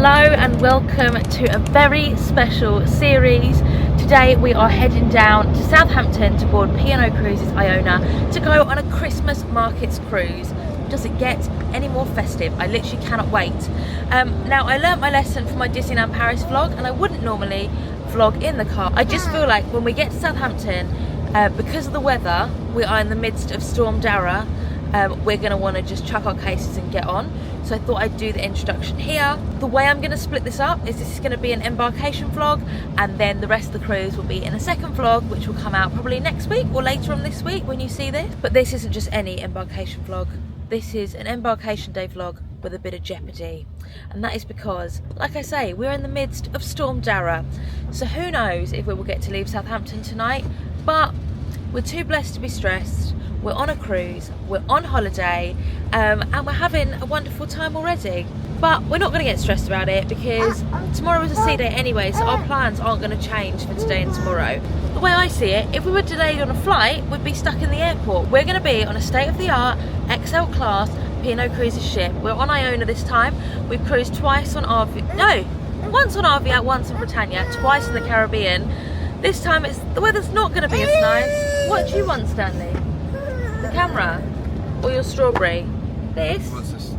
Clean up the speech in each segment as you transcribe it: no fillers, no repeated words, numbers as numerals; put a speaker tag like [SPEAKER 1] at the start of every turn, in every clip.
[SPEAKER 1] Hello and welcome to a very special series. Today we are heading down to Southampton to board P&O Cruises Iona to go on a Christmas markets cruise. Does it get any more festive? I literally cannot wait. Now I learnt my lesson from my Disneyland Paris vlog, and I wouldn't normally vlog in the car. I just feel like when we get to Southampton, because of the weather, we are in the midst of Storm Dara. We're going to want to just chuck our cases and get on. So I thought I'd do the introduction here. The way I'm going to split this up is this is going to be an embarkation vlog, and then the rest of the cruise will be in a second vlog, which will come out probably next week or later on this week when you see this. But this isn't just any embarkation vlog. This is an embarkation day vlog with a bit of jeopardy. And that is because, like I say, we're in the midst of Storm Dara. So who knows if we will get to leave Southampton tonight, but we're too blessed to be stressed. We're on a cruise, we're on holiday, and we're having a wonderful time already. But we're not going to get stressed about it because tomorrow is a sea day anyway, so our plans aren't going to change for today and tomorrow. The way I see it, if we were delayed on a flight, we'd be stuck in the airport. We're going to be on a state-of-the-art XL class P&O Cruises ship. We're on Iona this time. We've cruised twice on once on Arvia, once on Britannia, twice in the Caribbean. This time the weather's not going to be as nice. What do you want, Stanley? The camera or your strawberry? This?
[SPEAKER 2] What's this?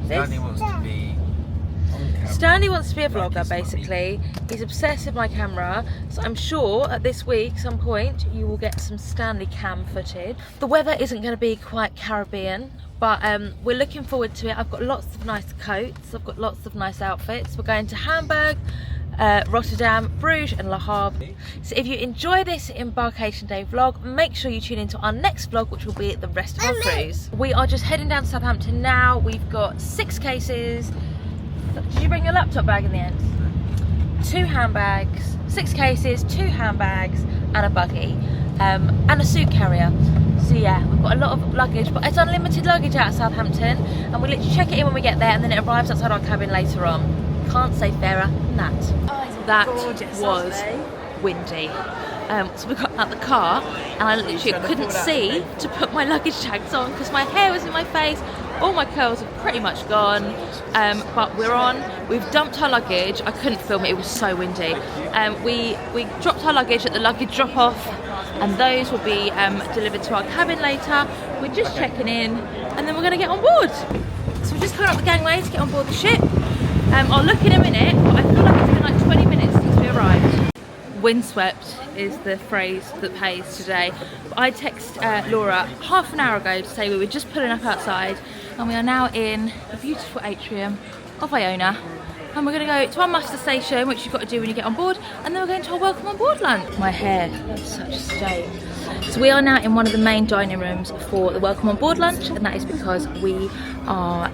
[SPEAKER 2] Stanley wants to be on camera.
[SPEAKER 1] Stanley wants to be a vlogger basically. He's obsessed with my camera, so I'm sure at this week some point you will get some Stanley cam footage. The weather isn't going to be quite Caribbean, but we're looking forward to it. I've got lots of nice coats, I've got lots of nice outfits. We're going to Hamburg, Rotterdam, Bruges and Le Havre. So if you enjoy this embarkation day vlog, make sure you tune into our next vlog, which will be the rest of our cruise. We are just heading down to Southampton now. We've got 6 cases. Did you bring your laptop bag in the end? 2 handbags, 6 cases, 2 handbags and a buggy, and a suit carrier. So yeah, we've got a lot of luggage, but it's unlimited luggage out of Southampton, and we literally check it in when we get there, and then it arrives outside our cabin later on. Can't say fairer than that. Oh, that was windy. So we got out the car and I literally couldn't see to put my luggage tags on because my hair was in my face. All my curls are pretty much gone, but we're on. We've dumped our luggage. I couldn't film it, it was so windy. We dropped our luggage at the luggage drop off, and those will be delivered to our cabin later. We're just checking in and then we're going to get on board. So we're just coming up the gangway to get on board the ship. I'll look in a minute, but I feel like it's been like 20 minutes since we arrived. Windswept is the phrase that pays today. But I texted Laura half an hour ago to say we were just pulling up outside, and we are now in the beautiful atrium of Iona. And we're going to go to our muster station, which you've got to do when you get on board, and then we're going to our welcome on board lunch. My hair is such a state. So we are now in one of the main dining rooms for the welcome on board lunch, and that is because we are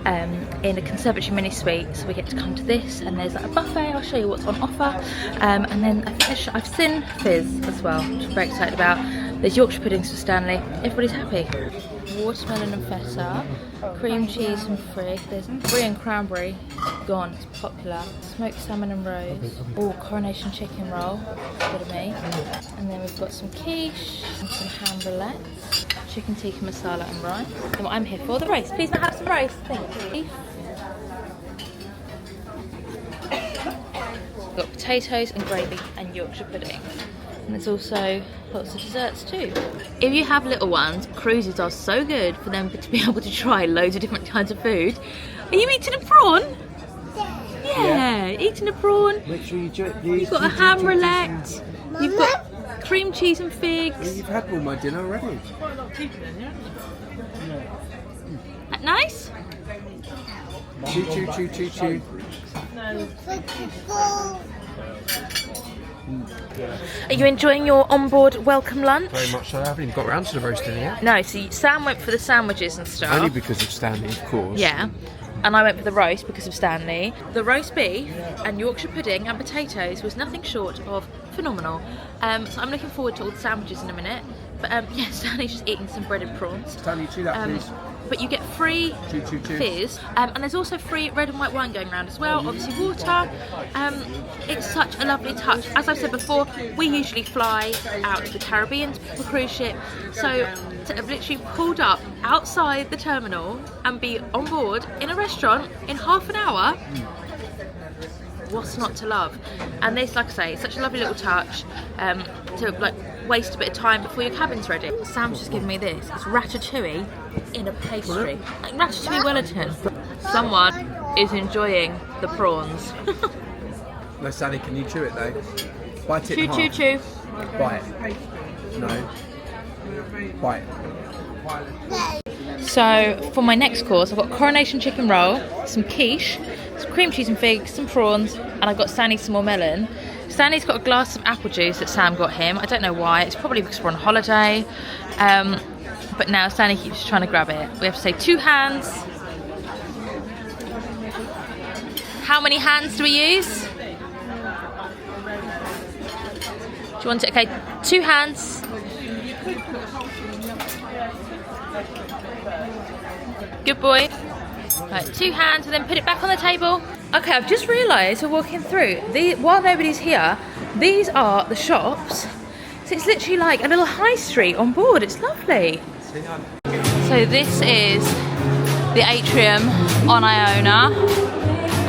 [SPEAKER 1] in a conservatory mini suite, so we get to come to this, and there's like a buffet. I'll show you what's on offer, and then I think I've seen fizz as well, which I'm very excited about. There's Yorkshire puddings for Stanley. Everybody's happy. Watermelon and feta, cream cheese and frig. There's brie and cranberry, gone, it's popular. Smoked salmon and rose. Oh, coronation chicken roll, good of me. And then we've got some quiche and some ham roulette, chicken tikka masala and rice. And what I'm here for, the rice. Please may I have some rice, thank you. We've got potatoes and gravy and Yorkshire pudding. And there's also lots of desserts too. If you have little ones, cruises are so good for them to be able to try loads of different kinds of food. Are you eating a prawn? Yeah, eating a prawn.
[SPEAKER 2] Make sure you do it, please.
[SPEAKER 1] You've got a ham roulette. You've got cream cheese and figs.
[SPEAKER 2] Well, you've had all my dinner already.
[SPEAKER 1] That nice?
[SPEAKER 2] Chew, chew, chew, chew, chew.
[SPEAKER 1] Are you enjoying your onboard welcome lunch?
[SPEAKER 2] Very much so. I haven't even got around to the roasting yet.
[SPEAKER 1] No, see, Sam went for the sandwiches and stuff.
[SPEAKER 2] Only because of Stanley, of course.
[SPEAKER 1] Yeah. And I went for the roast because of Stanley. The roast beef and Yorkshire pudding and potatoes was nothing short of phenomenal. So I'm looking forward to all the sandwiches in a minute. But yeah, Stanley's just eating some breaded prawns.
[SPEAKER 2] Stanley, chew that, please.
[SPEAKER 1] But you get free fizz, and there's also free red and white wine going around as well, obviously water. It's such a lovely touch. As I've said before, we usually fly out to the Caribbean for cruise ship, so to have literally pulled up outside the terminal and be on board in a restaurant in half an hour, What's not to love? And this, like I say, it's such a lovely little touch to like waste a bit of time before your cabin's ready. Sam's just given me this. It's ratatouille in a pastry. Like ratatouille Wellington. Someone is enjoying the prawns.
[SPEAKER 2] No, Sally, can you chew it though? Bite it
[SPEAKER 1] Chew,
[SPEAKER 2] in
[SPEAKER 1] chew,
[SPEAKER 2] half.
[SPEAKER 1] chew.
[SPEAKER 2] Bite. No. Bite.
[SPEAKER 1] So for my next course, I've got coronation chicken roll, some quiche, some cream cheese and figs, some prawns, and I've got Stanley some more melon. Stanley's got a glass of apple juice that Sam got him. I don't know why. It's probably because we're on holiday. But now Stanley keeps trying to grab it. We have to say 2 hands. How many hands do we use? Do you want it? Okay, 2 hands. Good boy. Right, 2 hands and then put it back on the table. Okay, I've just realised we're walking through. While nobody's here, these are the shops. So it's literally like a little high street on board. It's lovely. So this is the atrium on Iona.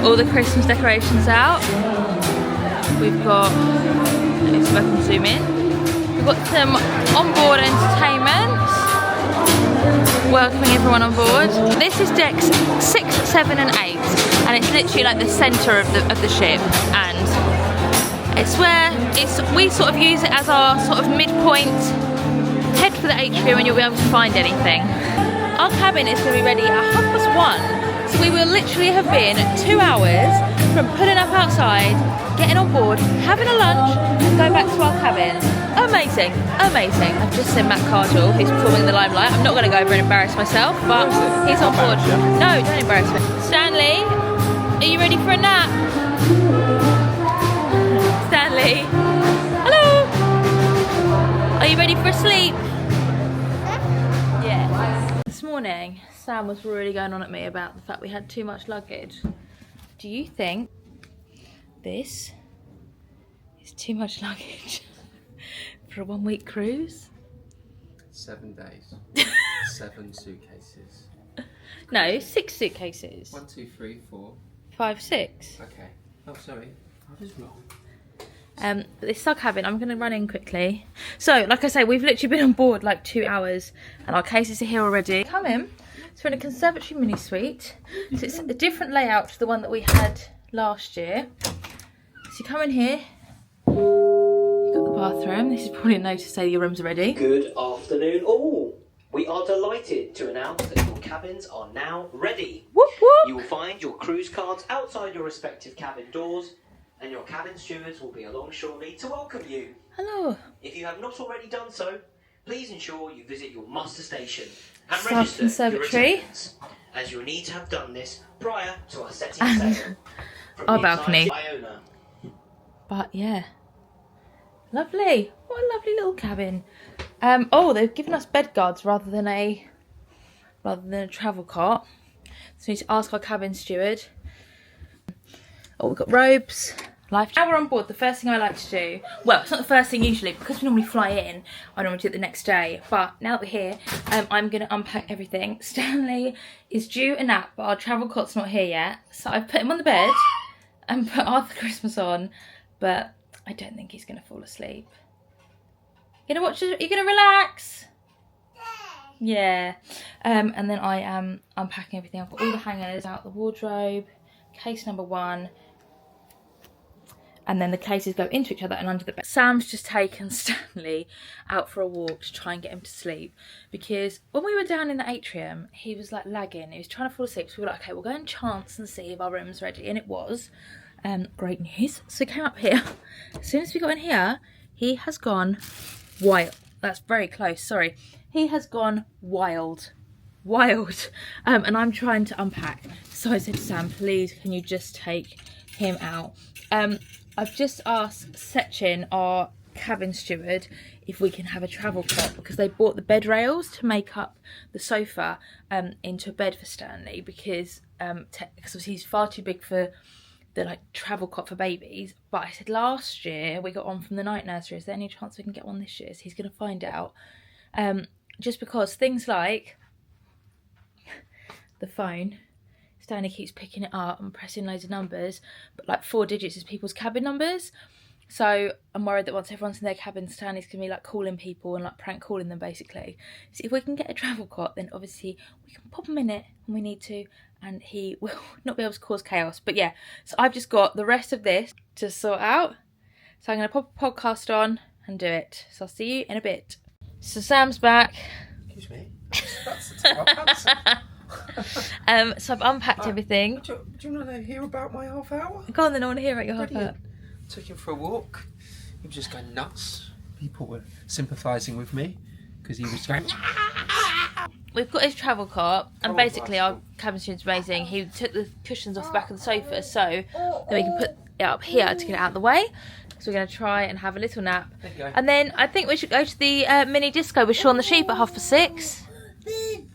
[SPEAKER 1] All the Christmas decorations out. We've got, let's see if I can zoom in. We've got some onboard entertainment. Welcoming everyone on board. This is decks 6, 7 and 8 and it's literally like the centre of the ship, and it's where we sort of use it as our sort of midpoint. Head for the atrium and you'll be able to find anything. Our cabin is going to be ready at 1:30, so we will literally have been 2 hours from pulling up outside, getting on board, having a lunch and going back to our cabin. Amazing, amazing. I've just seen Matt Cardwell, who's performing in the limelight. I'm not going to go over and embarrass myself, but he's on board. No, don't embarrass me. Stanley, are you ready for a nap? Stanley, hello. Are you ready for a sleep? Yeah. This morning, Sam was really going on at me about the fact we had too much luggage. Do you think this is too much luggage for a 1-week cruise?
[SPEAKER 2] 7 days. 7 suitcases.
[SPEAKER 1] No, 6 suitcases.
[SPEAKER 2] 1, 2, 3, 4.
[SPEAKER 1] 5, 6.
[SPEAKER 2] Okay. Oh, sorry. I was wrong.
[SPEAKER 1] But this sub cabin, I'm going to run in quickly. So, like I say, we've literally been on board like 2 hours and our cases are here already. Come in. So we're in a conservatory mini suite. So it's a different layout to the one that we had last year. So you come in here. You've got the bathroom. This is probably a note to say your rooms are ready.
[SPEAKER 3] Good afternoon all. We are delighted to announce that your cabins are now ready.
[SPEAKER 1] Whoop whoop.
[SPEAKER 3] You will find your cruise cards outside your respective cabin doors, and your cabin stewards will be along shortly to welcome you.
[SPEAKER 1] Hello.
[SPEAKER 3] If you have not already done so, please ensure you visit your muster station and
[SPEAKER 1] Sub
[SPEAKER 3] register
[SPEAKER 1] conservatory.
[SPEAKER 3] your attendance, as you'll need to have done this prior to our setting sail from
[SPEAKER 1] Our
[SPEAKER 3] the
[SPEAKER 1] balcony.
[SPEAKER 3] inside Iona.
[SPEAKER 1] But yeah. Lovely. What a lovely little cabin. Oh, they've given us bed guards rather than a travel cot. So we need to ask our cabin steward. Oh, we've got robes. Life. Now we're on board, the first thing I like to do, well, it's not the first thing usually, because we normally fly in, I normally do it the next day, but now that we're here, I'm going to unpack everything. Stanley is due a nap, but our travel cot's not here yet, so I've put him on the bed and put Arthur Christmas on, but I don't think he's going to fall asleep. You gonna watch it? You gonna relax? Yeah. And then I am unpacking everything. I've got all the hangers out, the wardrobe, case number 1. And then the cases go into each other and under the bed. Sam's just taken Stanley out for a walk to try and get him to sleep. Because when we were down in the atrium, he was like lagging. He was trying to fall asleep. So we were like, okay, we'll go and chance and see if our room's ready. And it was. Great news. So we came up here. As soon as we got in here, he has gone wild. That's very close, sorry. He has gone wild. Wild. And I'm trying to unpack. So I said to Sam, please, can you just take him out? I've just asked Sechin, our cabin steward, if we can have a travel cot, because they bought the bed rails to make up the sofa into a bed for Stanley, because obviously he's far too big for the like travel cot for babies. But I said last year we got one from the night nursery, is there any chance we can get one this year? So he's going to find out, just because things like the phone is Stanley keeps picking it up and pressing loads of numbers, but like 4 digits is people's cabin numbers. So I'm worried that once everyone's in their cabin, Stanley's gonna be like calling people and like prank calling them basically. So if we can get a travel cot, then obviously we can pop him in it when we need to, and he will not be able to cause chaos. But yeah, so I've just got the rest of this to sort out. So I'm gonna pop a podcast on and do it. So I'll see you in a bit. So Sam's back.
[SPEAKER 2] Excuse me.
[SPEAKER 1] So I've unpacked everything.
[SPEAKER 2] Do you want to hear about my half hour?
[SPEAKER 1] Go on then, I want to hear about your half hour.
[SPEAKER 2] Took him for a walk. He was just going nuts. People were sympathising with me because he was going.
[SPEAKER 1] We've got his travel cart, and basically our cabin student's amazing. He took the cushions off the back of the sofa so that we can put it up here to get it out of the way. So we're going to try and have a little nap.
[SPEAKER 2] There you go.
[SPEAKER 1] And then I think we should go to the mini disco with Shaun the Sheep at 6:30.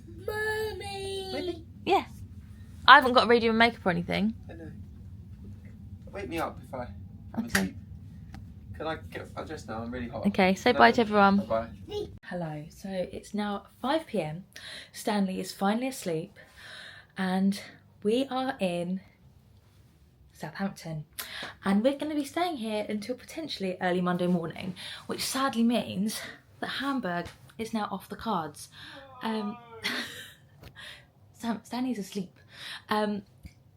[SPEAKER 2] Really?
[SPEAKER 1] Yeah. I haven't got to redo my makeup or anything.
[SPEAKER 2] I know. Wake me up if I haven't
[SPEAKER 1] Okay.
[SPEAKER 2] sleep. Can I get undressed now? I'm really hot.
[SPEAKER 1] Okay, say bye to everyone.
[SPEAKER 2] Bye.
[SPEAKER 1] Hello, so it's now 5 p.m. Stanley is finally asleep and we are in Southampton, and we're going to be staying here until potentially early Monday morning, which sadly means that Hamburg is now off the cards. Stanley's asleep.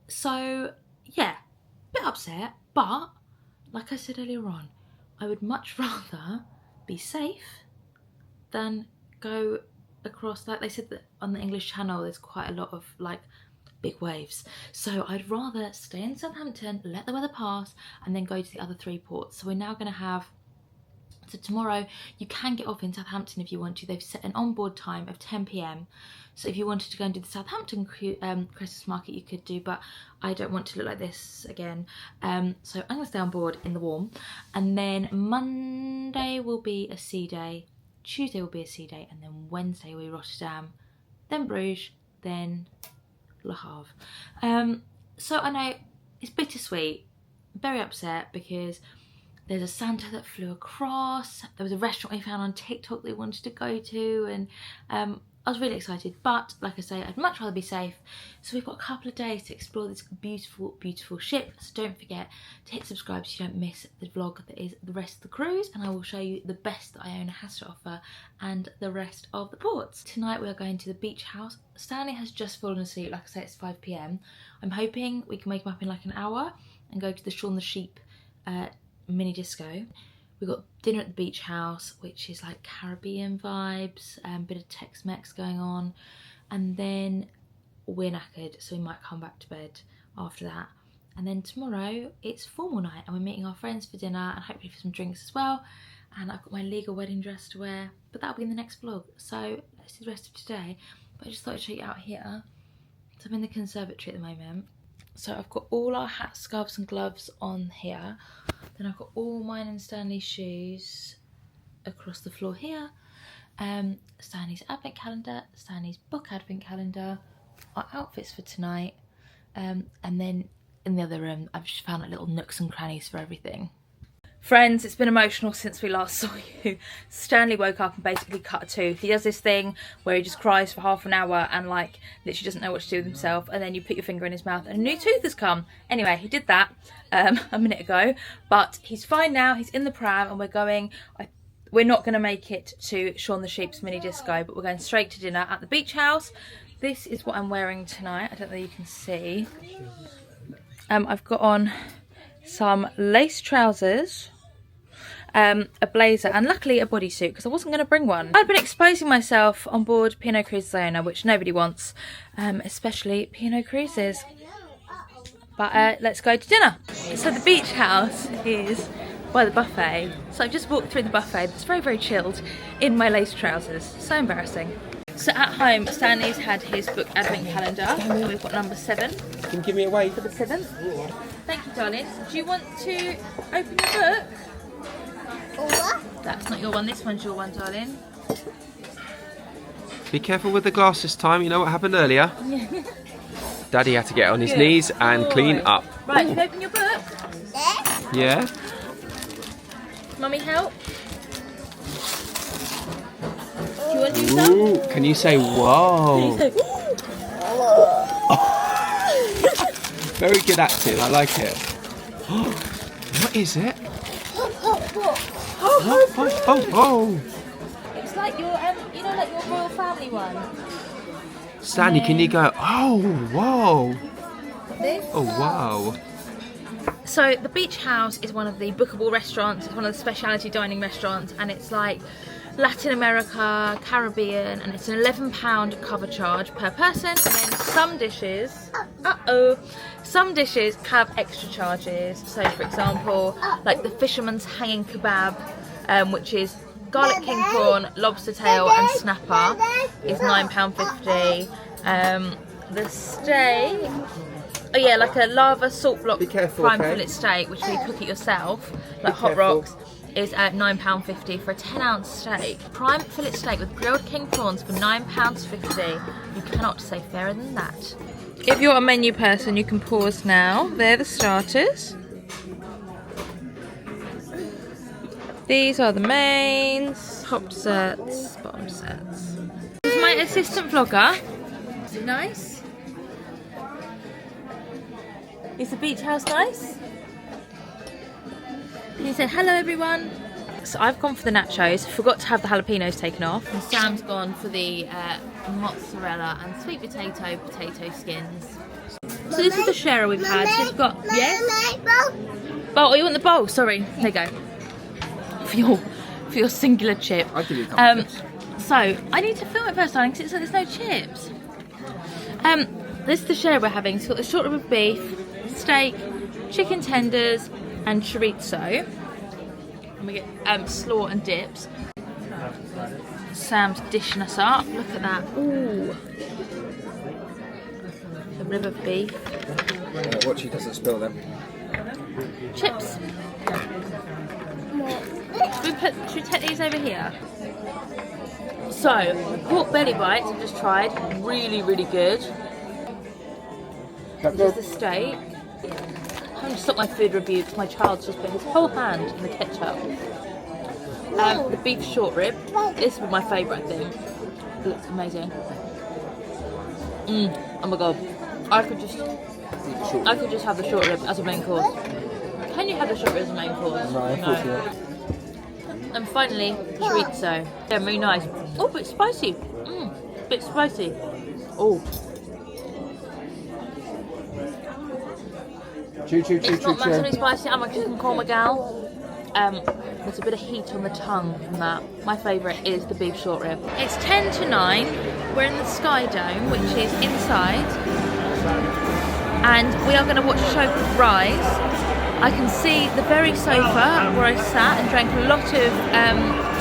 [SPEAKER 1] So yeah, bit upset, but like I said earlier on, I would much rather be safe than go across, like they said that on the English Channel there's quite a lot of like big waves. So I'd rather stay in Southampton, let the weather pass, and then go to the other 3 ports. So we're now going to have, so tomorrow you can get off in Southampton if you want to. They've set an onboard time of 10 p.m. So if you wanted to go and do the Southampton Christmas market, you could do, but I don't want to look like this again. So I'm going to stay on board in the warm. And then Monday will be a sea day, Tuesday will be a sea day, and then Wednesday will be Rotterdam, then Bruges, then Le Havre. So I know it's bittersweet, very upset because there's a Santa that flew across. There was a restaurant we found on TikTok that we wanted to go to, and I was really excited, but like I say, I'd much rather be safe. So we've got a couple of days to explore this beautiful, beautiful ship. So don't forget to hit subscribe so you don't miss the vlog that is the rest of the cruise, and I will show you the best that Iona has to offer and the rest of the ports. Tonight we are going to the beach house. Stanley has just fallen asleep, like I say, it's 5 p.m. I'm hoping we can wake him up in like an hour and go to the Shaun the Sheep mini disco. We've got dinner at the beach house, which is like Caribbean vibes, bit of Tex-Mex going on, and then we're knackered, so we might come back to bed after that. And then tomorrow it's formal night, and we're meeting our friends for dinner and hopefully for some drinks as well. And I've got my legal wedding dress to wear, but that'll be in the next vlog. So let's do the rest of today. But I just thought I'd show you out here. So I'm in the conservatory at the moment. So I've got all our hats, scarves and gloves on here. Then I've got all mine and Stanley's shoes across the floor here. Stanley's advent calendar, Stanley's book advent calendar, our outfits for tonight. And then in the other room, I've just found like little nooks and crannies for everything. Friends, it's been emotional since we last saw you. Stanley woke up and basically cut a tooth. He does this thing where he just cries for half an hour and like literally doesn't know what to do with himself, and then you put your finger in his mouth and a new tooth has come. Anyway, he did that a minute ago, but he's fine now. He's in the pram and we're going, we're not going to make it to Shaun the Sheep's mini disco, but we're going straight to dinner at the beach house. This is what I'm wearing tonight. I don't know if you can see. I've got on some lace trousers, a blazer, and luckily a bodysuit because I wasn't going to bring one. I'd been exposing myself on board P&O Cruises Iona, which nobody wants, especially P&O Cruises. But let's go to dinner. So the beach house is by the buffet. So I've just walked through the buffet. It's very, very chilled in my lace trousers. So embarrassing. So at home, Stanley's had his book advent calendar, and we've got number 7.
[SPEAKER 2] Can you give me a wave?
[SPEAKER 1] For the 7th. Thank you, darling. Do you want to open your book? That's not your one, this one's your one, darling.
[SPEAKER 2] Be careful with the glass this time, you know what happened earlier? Daddy had to get on his knees and clean up.
[SPEAKER 1] Right, can you open your book?
[SPEAKER 2] Yeah?
[SPEAKER 1] Mummy, help? Do you want to do some?
[SPEAKER 2] Ooh, can you say whoa?
[SPEAKER 1] Can you say,
[SPEAKER 2] Very good acting. I like it. What is it? Oh.
[SPEAKER 1] It's like your, you know, like your royal family one.
[SPEAKER 2] Stanley, can you go? Oh, whoa.
[SPEAKER 1] This.
[SPEAKER 2] Oh, wow.
[SPEAKER 1] So the Beach House is one of the bookable restaurants. It's one of the specialty dining restaurants, and it's like Latin America, Caribbean, and it's an £11 cover charge per person. And then some dishes, some dishes have extra charges. So for example, like the fisherman's hanging kebab, which is garlic king prawn, lobster tail and snapper, is £9.50. The steak, oh yeah, like a lava salt block prime fillet steak, which you cook it yourself, like Hot Rocks, is at £9.50 for a 10-ounce steak. Prime fillet steak with grilled king prawns for £9.50. You cannot say fairer than that. If you're a menu person, you can pause now. They're the starters. These are the mains, top desserts, bottom desserts. This is my assistant vlogger. Is it nice? Is the beach house nice? Can you say hello everyone? So I've gone for the nachos, forgot to have the jalapenos taken off. And Sam's gone for the mozzarella and sweet potato skins. So this is the sharer we've had. So we've got, yes? Bowl, oh you want the bowl? Sorry, there you go. For your singular chip.
[SPEAKER 2] I'll give you a couple chips.
[SPEAKER 1] So I need to film it first, darling, because there's no chips. This is the share we're having. It's got the short rib of beef, steak, chicken tenders, and chorizo. And we get slaw and dips. Sam's dishing us up. Look at that. Ooh. The rib of beef.
[SPEAKER 2] Watch he doesn't spill them.
[SPEAKER 1] Chips. Should we take these over here? So, the pork belly bites I've just tried, really, really good. This is the steak. I'm going to stop my food review because my child's just put his whole hand in the ketchup. The beef short rib. This was my favourite thing. It looks amazing. Oh my god. I could just have the short rib as a main course. Can you have the short rib as a main course?
[SPEAKER 2] No, unfortunately.
[SPEAKER 1] And finally, chorizo. They're really nice. Oh, a bit spicy. A bit spicy. Oh. It's not massively spicy. I'm a chicken korma gal. There's a bit of heat on the tongue from that. My favourite is the beef short rib. It's 10 to 9. We're in the Sky Dome, which is inside. And we are going to watch a show called Rise. I can see the very sofa where I sat and drank a lot of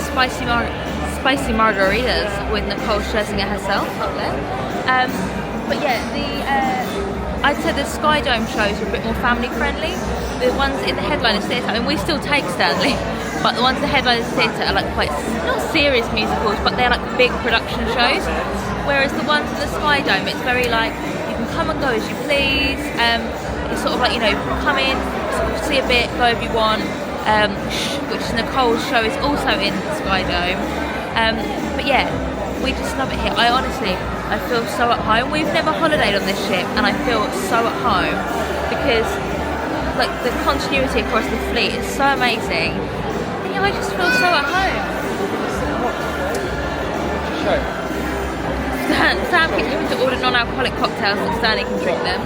[SPEAKER 1] spicy margaritas with Nicole Scherzinger herself up there. But yeah, I'd say the Sky Dome shows are a bit more family friendly. The ones in the Headliners Theatre, I mean we still take Stanley, but the ones in the Headliners Theatre are like quite, not serious musicals, but they're like big production shows. Whereas the ones in the Sky Dome, it's very like, you can come and go as you please. It's sort of like, you know, come in, sort of see a bit, go if you want, which is Nicole's show is also in the Sky Dome. But yeah, we just love it here. I feel so at home. We've never holidayed on this ship and I feel so at home because like the continuity across the fleet is so amazing. And yeah, I just feel so at home. Sam keeps having to order non-alcoholic cocktails so Stanley can drink them.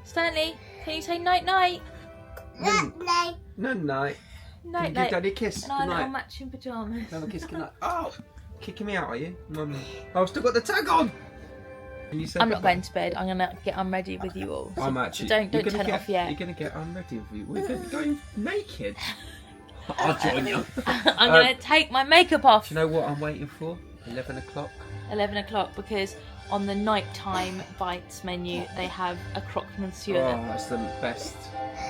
[SPEAKER 1] Stanley, can you say night night?
[SPEAKER 2] Night night.
[SPEAKER 1] Night
[SPEAKER 2] night. Can you give Daddy a kiss?
[SPEAKER 1] And our
[SPEAKER 2] Good
[SPEAKER 1] little
[SPEAKER 2] night.
[SPEAKER 1] matching pyjamas.
[SPEAKER 2] Have a kiss. Good night. Oh, kicking me out, are you? Mum. Oh, I've still got the tag on. Can you say
[SPEAKER 1] I'm not going to bed. I'm gonna get unready with you all.
[SPEAKER 2] I'm actually.
[SPEAKER 1] Don't turn it off yet.
[SPEAKER 2] You're gonna get unready with you. We're going naked. I'll join you.
[SPEAKER 1] I'm going to take my makeup off.
[SPEAKER 2] Do you know what I'm waiting for? 11 o'clock.
[SPEAKER 1] 11 o'clock, because on the nighttime bites menu they have a croque monsieur.
[SPEAKER 2] Oh, that's the best.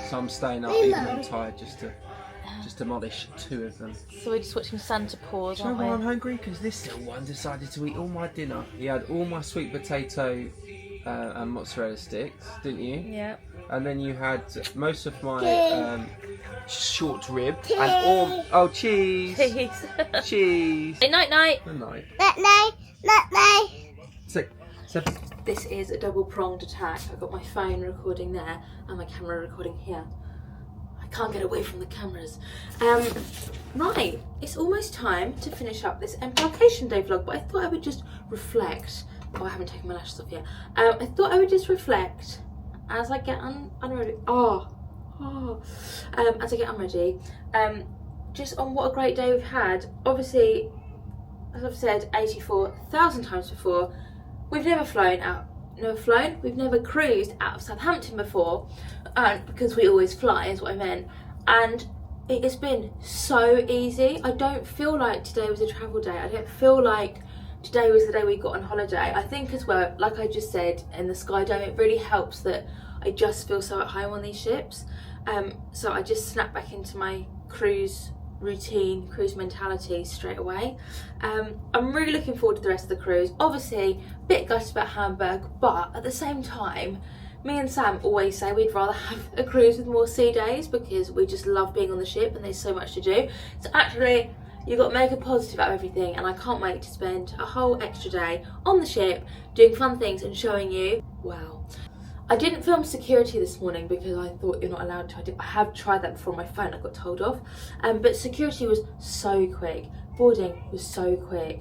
[SPEAKER 2] So I'm staying up even though I'm tired just to demolish 2 of them.
[SPEAKER 1] So we're just watching Santa Paws,
[SPEAKER 2] Do you know
[SPEAKER 1] aren't
[SPEAKER 2] why I'm
[SPEAKER 1] we?
[SPEAKER 2] hungry? Because this little one decided to eat all my dinner. He had all my sweet potato and mozzarella sticks, didn't you?
[SPEAKER 1] Yeah.
[SPEAKER 2] And then you had most of my short rib and all... Oh, cheese!
[SPEAKER 1] Cheese.
[SPEAKER 2] Cheese!
[SPEAKER 1] Hey, night night.
[SPEAKER 2] Good night.
[SPEAKER 4] Night.
[SPEAKER 2] So,
[SPEAKER 1] This is a double pronged attack. I've got my phone recording there and my camera recording here. I can't get away from the cameras. Right, it's almost time to finish up this Embarkation Day vlog, but I thought I would just reflect. Oh, I haven't taken my lashes off yet. I thought I would just reflect as I get unready. As I get unready. Just on what a great day we've had. Obviously, as I've said 84,000 times before, we've never we've never cruised out of Southampton before, because we always fly is what I meant, and it has been so easy. I don't feel like today was a travel day. I don't feel like today was the day we got on holiday. I think as well, like I just said, in the Sky Dome, it really helps that I just feel so at home on these ships. So I just snap back into my cruise routine, cruise mentality straight away. I'm really looking forward to the rest of the cruise. Obviously, a bit gutted about Hamburg, but at the same time, me and Sam always say we'd rather have a cruise with more sea days because we just love being on the ship and there's so much to do. So actually, you've got to make a positive out of everything, and I can't wait to spend a whole extra day on the ship doing fun things and showing you. Wow. I didn't film security this morning because I thought you're not allowed to. I have tried that before on my phone, I got told off. But security was so quick. Boarding was so quick.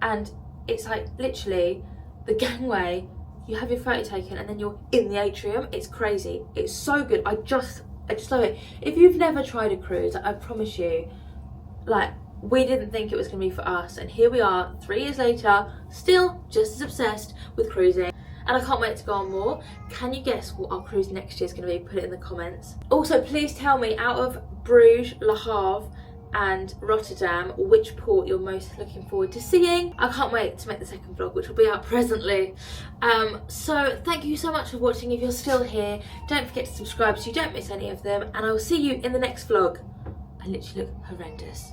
[SPEAKER 1] And it's like literally the gangway, you have your photo taken and then you're in the atrium. It's crazy. It's so good. I just love it. If you've never tried a cruise, I promise you, like, we didn't think it was going to be for us. And here we are, 3 years later, still just as obsessed with cruising. And I can't wait to go on more. Can you guess what our cruise next year is going to be? Put it in the comments. Also, please tell me, out of Bruges, Le Havre and Rotterdam, which port you're most looking forward to seeing. I can't wait to make the second vlog, which will be out presently. So thank you so much for watching. If you're still here, don't forget to subscribe so you don't miss any of them. And I will see you in the next vlog. I literally look horrendous.